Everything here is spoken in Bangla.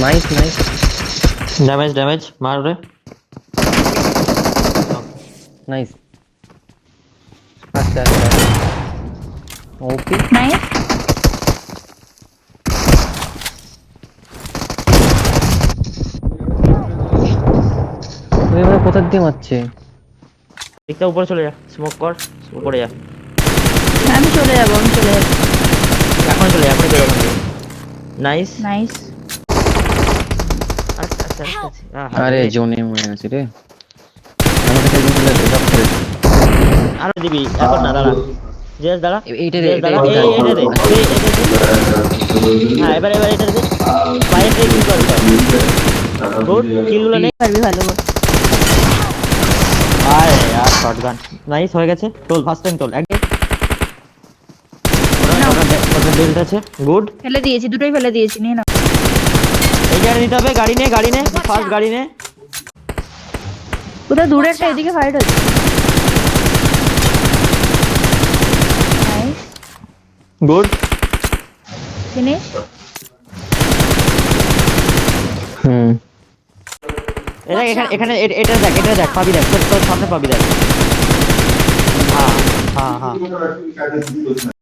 Nice nice. ড্যামেজ মার রে। নাইস। আচ্ছা আচ্ছা। Okay nice. তুই এবার কোথা দিয়ে মারছে? একটা উপরে চলে যা, স্মোক কর, উপরে যা। আমি চলে যাবো। এখন চলে যা, এখনই বেরো ওখান থেকে। নাইস। নাইস। আচ্ছা আচ্ছা আচ্ছা। আরে জোনে মনে আছে রে। আমাকে থেকে বলে ড্রপ করে। আরো দিবি এখন না, দাঁড়া জেস, দাঁড়া এইটা জেস, দাঁড়া এইটা এই এটা দে, এই এটা দে। হ্যাঁ এবার এটা দে, বাইরে থেকে কিল কর। গুড, কিলগুলো নে। পারবি ভালো করে। আরে यार শটগান। নাইস হয়ে গেছে। তোল ফার্স্ট টাইম তোল একদম। ওটা বেল্ট আছে। গুড। ফেলে দিয়েছি, দুটোই ফেলে দিয়েছি, নিয়ে নাও। এই গাড়ি নিতে হবে, গাড়ি নে ফার্স্ট গাড়ি নে। কোথাও দূরে একটা এদিকে ফাইট হচ্ছে। নাইস। গুড। ফিনিশ। হুম এটা এখানে এটা দেখ পাবি, দেখ তোর সামনে পাবি, দেখ। হ্যাঁ হ্যাঁ হ্যাঁ।